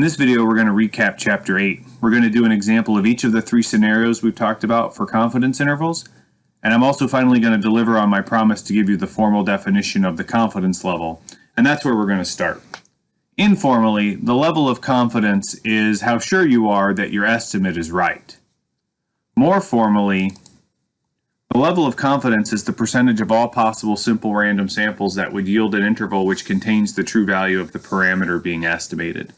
this video, we're going to recap Chapter 8. We're going to do an example of each of the 3 scenarios we've talked about for confidence intervals, and I'm also finally going to deliver on my promise to give you the formal definition of the confidence level, and that's where we're going to start. Informally, the level of confidence is how sure you are that your estimate is right. More formally, the level of confidence is the percentage of all possible simple random samples that would yield an interval which contains the true value of the parameter being estimated.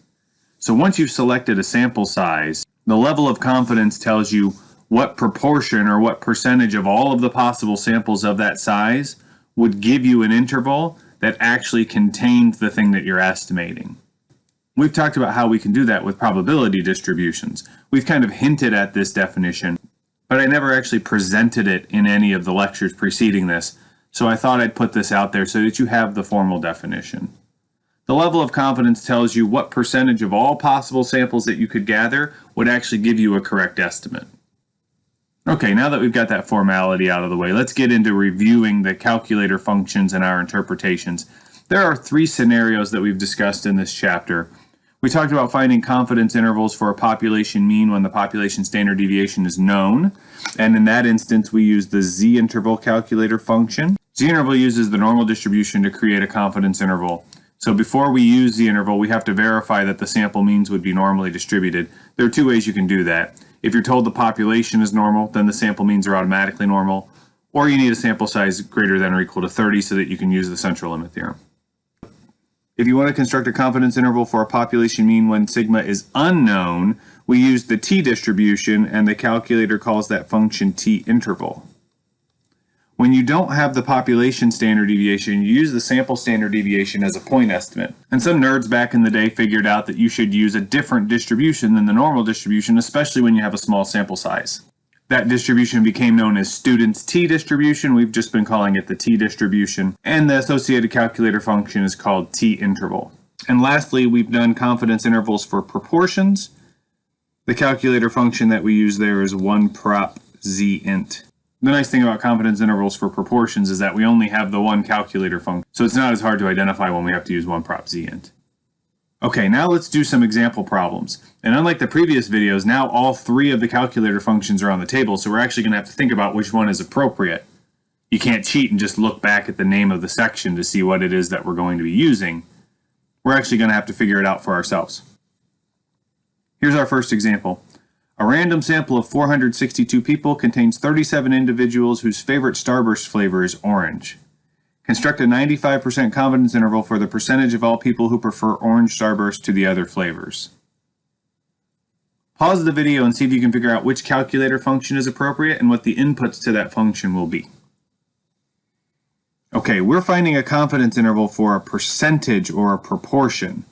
So once you've selected a sample size, the level of confidence tells you what proportion or what percentage of all of the possible samples of that size would give you an interval that actually contains the thing that you're estimating. We've talked about how we can do that with probability distributions. We've kind of hinted at this definition, but I never actually presented it in any of the lectures preceding this, so I thought I'd put this out there so that you have the formal definition. The level of confidence tells you what percentage of all possible samples that you could gather would actually give you a correct estimate. Okay, now that we've got that formality out of the way, let's get into reviewing the calculator functions and our interpretations. There are 3 scenarios that we've discussed in this chapter. We talked about finding confidence intervals for a population mean when the population standard deviation is known, and in that instance we use the z-interval calculator function. Z-interval uses the normal distribution to create a confidence interval. So before we use the interval, we have to verify that the sample means would be normally distributed. There are 2 ways you can do that. If you're told the population is normal, then the sample means are automatically normal, or you need a sample size greater than or equal to 30 so that you can use the central limit theorem. If you want to construct a confidence interval for a population mean when sigma is unknown, we use the t-distribution, and the calculator calls that function t-interval. When you don't have the population standard deviation, you use the sample standard deviation as a point estimate. And some nerds back in the day figured out that you should use a different distribution than the normal distribution, especially when you have a small sample size. That distribution became known as student's t-distribution. We've just been calling it the t-distribution. And the associated calculator function is called t-interval. And lastly, we've done confidence intervals for proportions. The calculator function that we use there is 1prop z-int. The nice thing about confidence intervals for proportions is that we only have the one calculator function, so it's not as hard to identify when we have to use 1prop z-int. Okay, now let's do some example problems. And unlike the previous videos, now all 3 of the calculator functions are on the table, so we're actually going to have to think about which one is appropriate. You can't cheat and just look back at the name of the section to see what it is that we're going to be using. We're actually going to have to figure it out for ourselves. Here's our first example. A random sample of 462 people contains 37 individuals whose favorite Starburst flavor is orange. Construct a 95% confidence interval for the percentage of all people who prefer orange Starburst to the other flavors. Pause the video and see if you can figure out which calculator function is appropriate and what the inputs to that function will be. Okay, we're finding a confidence interval for a percentage or a proportion.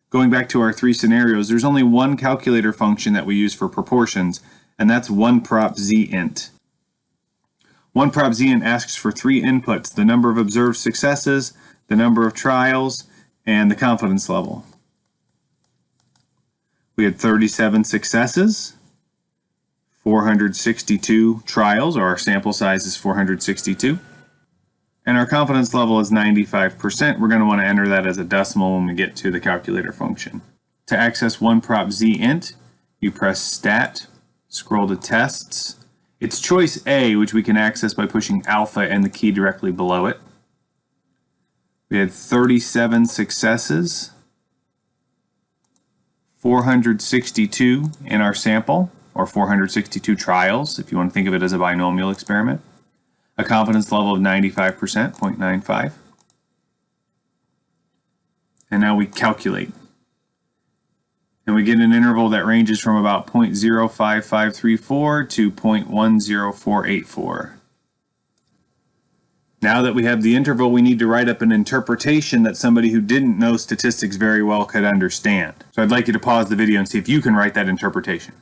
Going back to our 3 scenarios, there's only one calculator function that we use for proportions, and that's 1prop z-int. 1prop z-int asks for 3 inputs: the number of observed successes, the number of trials, and the confidence level. We had 37 successes, 462 trials, or our sample size is 462. And our confidence level is 95%. We're going to want to enter that as a decimal when we get to the calculator function. To access 1prop z-int, you press stat, scroll to tests. It's choice A, which we can access by pushing alpha and the key directly below it. We had 37 successes, 462 in our sample, or 462 trials, if you want to think of it as a binomial experiment. A confidence level of 95%, 0.95. And now we calculate. And we get an interval that ranges from about 0.05534 to 0.10484. Now that we have the interval, we need to write up an interpretation that somebody who didn't know statistics very well could understand. So I'd like you to pause the video and see if you can write that interpretation.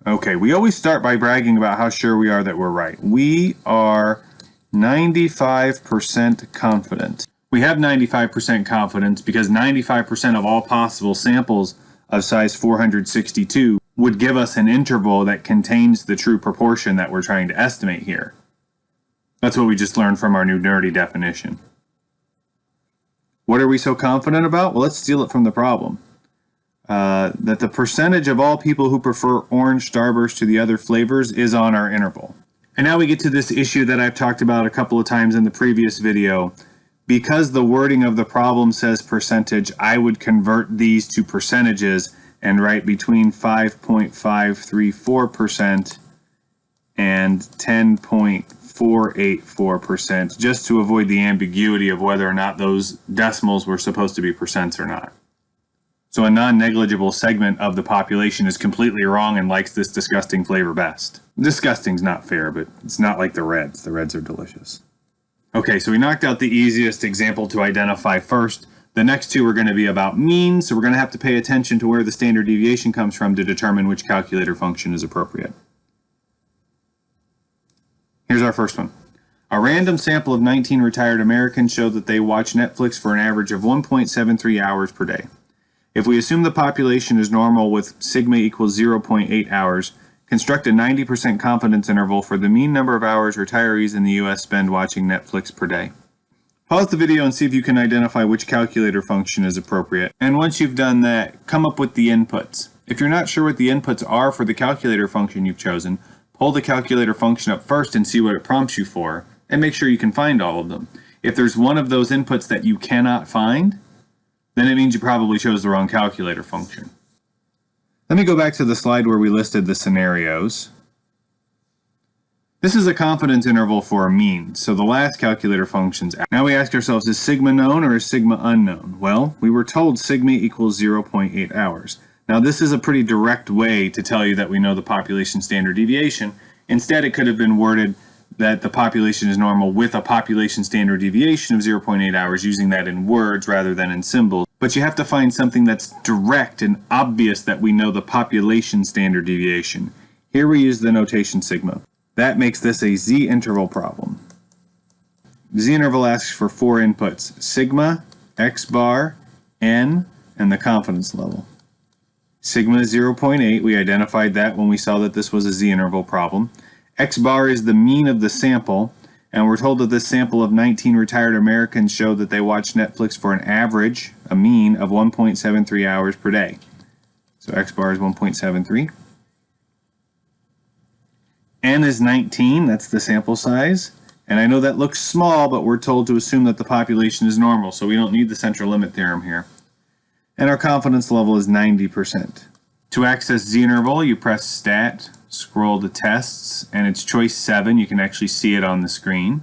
Okay, we always start by bragging about how sure we are that we're right. We are 95% confident. We have 95% confidence because 95% of all possible samples of size 462 would give us an interval that contains the true proportion that we're trying to estimate here. That's what we just learned from our new nerdy definition. What are we so confident about? Well, let's steal it from the problem. that the percentage of all people who prefer orange Starburst to the other flavors is on our interval. And now we get to this issue that I've talked about a couple of times in the previous video. Because the wording of the problem says percentage, I would convert these to percentages and write between 5.534% and 10.484%, just to avoid the ambiguity of whether or not those decimals were supposed to be percents or not. So a non-negligible segment of the population is completely wrong and likes this disgusting flavor best. Disgusting's not fair, but it's not like the Reds. The Reds are delicious. Okay, so we knocked out the easiest example to identify first. The next two are going to be about means, so we're going to have to pay attention to where the standard deviation comes from to determine which calculator function is appropriate. Here's our first one. A random sample of 19 retired Americans showed that they watch Netflix for an average of 1.73 hours per day. If we assume the population is normal with sigma equals 0.8 hours, construct a 90% confidence interval for the mean number of hours retirees in the U.S. spend watching Netflix per day. Pause the video and see if you can identify which calculator function is appropriate. And once you've done that, come up with the inputs. If you're not sure what the inputs are for the calculator function you've chosen, pull the calculator function up first and see what it prompts you for, and make sure you can find all of them. If there's one of those inputs that you cannot find, then it means you probably chose the wrong calculator function. Let me go back to the slide where we listed the scenarios. This is a confidence interval for a mean, so the last calculator function's out. Now we ask ourselves, is sigma known or is sigma unknown? Well, we were told sigma equals 0.8 hours. Now this is a pretty direct way to tell you that we know the population standard deviation. Instead, it could have been worded that the population is normal with a population standard deviation of 0.8 hours, using that in words rather than in symbols. But you have to find something that's direct and obvious that we know the population standard deviation. Here we use the notation sigma. That makes this a z-interval problem. Z-interval asks for four inputs: sigma, x bar, n, and the confidence level. Sigma is 0.8. We identified that when we saw that this was a z-interval problem. X bar is the mean of the sample, and we're told that this sample of 19 retired Americans showed that they watched Netflix for an average, a mean, of 1.73 hours per day. So X bar is 1.73. N is 19, that's the sample size. And I know that looks small, but we're told to assume that the population is normal, so we don't need the central limit theorem here. And our confidence level is 90%. To access z-interval, you press stat, scroll to tests, and it's choice 7. You can actually see it on the screen.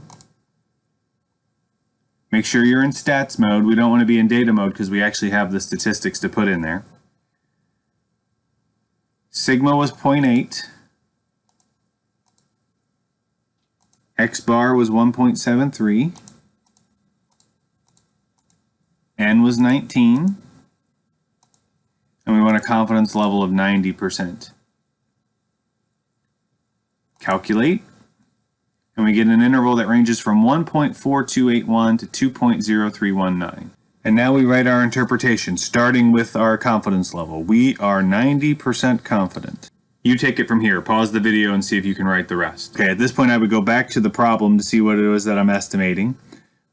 Make sure you're in stats mode. We don't want to be in data mode because we actually have the statistics to put in there. Sigma was 0.8. X bar was 1.73. N was 19. And we want a confidence level of 90%. Calculate, and we get an interval that ranges from 1.4281 to 2.0319. And now we write our interpretation, starting with our confidence level. We are 90% confident. You take it from here. Pause the video and see if you can write the rest. Okay, at this point I would go back to the problem to see what it was that I'm estimating.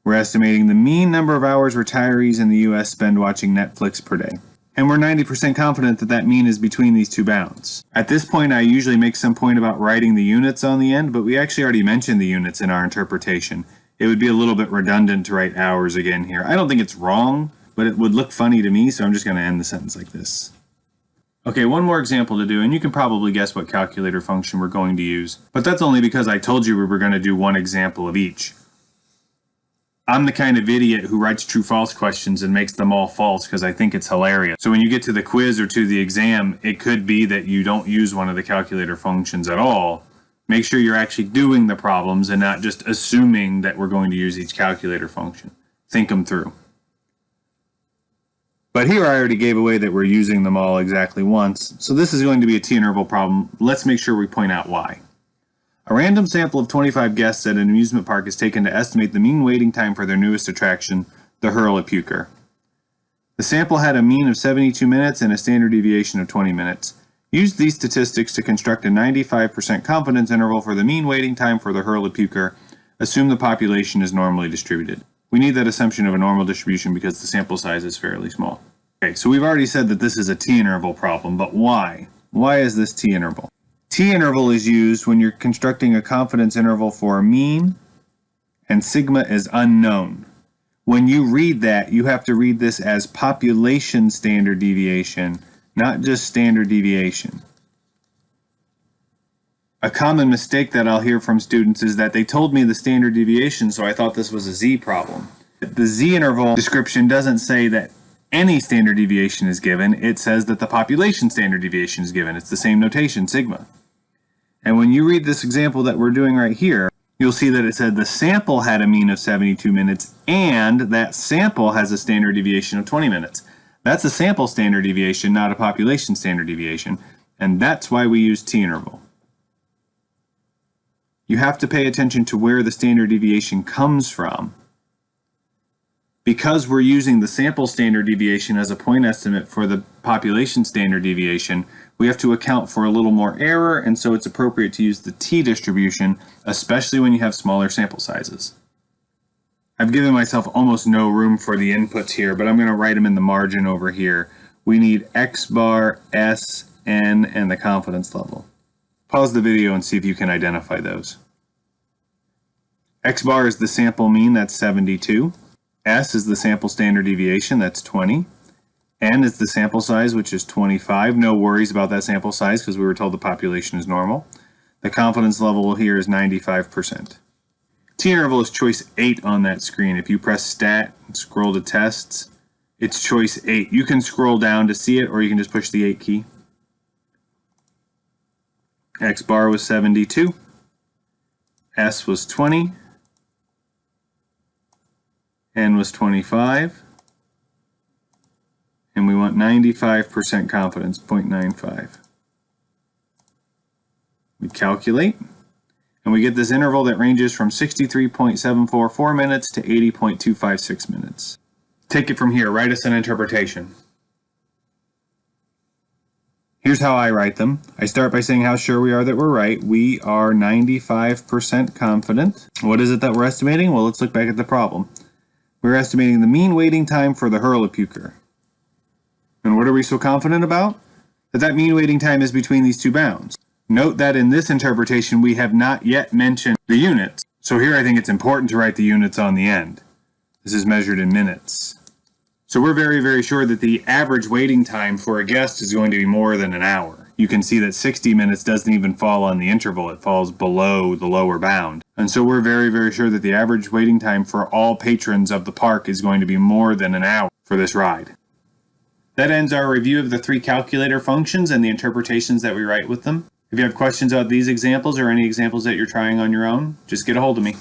We're estimating the mean number of hours retirees in the U.S. spend watching Netflix per day. And we're 90% confident that that mean is between these two bounds. At this point, I usually make some point about writing the units on the end, but we actually already mentioned the units in our interpretation. It would be a little bit redundant to write hours again here. I don't think it's wrong, but it would look funny to me, so I'm just going to end the sentence like this. Okay, one more example to do, and you can probably guess what calculator function we're going to use. But that's only because I told you we were going to do one example of each. I'm the kind of idiot who writes true-false questions and makes them all false because I think it's hilarious. So when you get to the quiz or to the exam, it could be that you don't use one of the calculator functions at all. Make sure you're actually doing the problems and not just assuming that we're going to use each calculator function. Think them through. But here I already gave away that we're using them all exactly once, so this is going to be a t-interval problem. Let's make sure we point out why. A random sample of 25 guests at an amusement park is taken to estimate the mean waiting time for their newest attraction, the Hurl-a-Puker. The sample had a mean of 72 minutes and a standard deviation of 20 minutes. Use these statistics to construct a 95% confidence interval for the mean waiting time for the Hurl-a-Puker. Assume the population is normally distributed. We need that assumption of a normal distribution because the sample size is fairly small. Okay, so we've already said that this is a t-interval problem, but why? Why is this t-interval? T-interval is used when you're constructing a confidence interval for a mean and sigma is unknown. When you read that, you have to read this as population standard deviation, not just standard deviation. A common mistake that I'll hear from students is that they told me the standard deviation, so I thought this was a z problem. The z-interval description doesn't say that any standard deviation is given. It says that the population standard deviation is given. It's the same notation, sigma. And when you read this example that we're doing right here, you'll see that it said the sample had a mean of 72 minutes and that sample has a standard deviation of 20 minutes. That's a sample standard deviation, not a population standard deviation, and that's why we use t-interval. You have to pay attention to where the standard deviation comes from. Because we're using the sample standard deviation as a point estimate for the population standard deviation, we have to account for a little more error, and so it's appropriate to use the t-distribution, especially when you have smaller sample sizes. I've given myself almost no room for the inputs here, but I'm going to write them in the margin over here. We need x bar, s, n, and the confidence level. Pause the video and see if you can identify those. X bar is the sample mean, that's 72. S is the sample standard deviation, that's 20. N is the sample size, which is 25. No worries about that sample size because we were told the population is normal. The confidence level here is 95%. T-interval is choice 8 on that screen. If you press stat and scroll to tests, it's choice 8. You can scroll down to see it, or you can just push the 8 key. X bar was 72. S was 20. N was 25. And we want 95% confidence, 0.95. We calculate, and we get this interval that ranges from 63.744 minutes to 80.256 minutes. Take it from here, write us an interpretation. Here's how I write them. I start by saying how sure we are that we're right. We are 95% confident. What is it that we're estimating? Well, let's look back at the problem. We're estimating the mean waiting time for the Hurley-Puker. And what are we so confident about? That mean waiting time is between these two bounds. Note that in this interpretation we have not yet mentioned the units. So here I think it's important to write the units on the end. This is measured in minutes. So we're very, very sure that the average waiting time for a guest is going to be more than an hour. You can see that 60 minutes doesn't even fall on the interval. It falls below the lower bound. And so we're very, very sure that the average waiting time for all patrons of the park is going to be more than an hour for this ride. That ends our review of the 3 calculator functions and the interpretations that we write with them. If you have questions about these examples or any examples that you're trying on your own, just get a hold of me.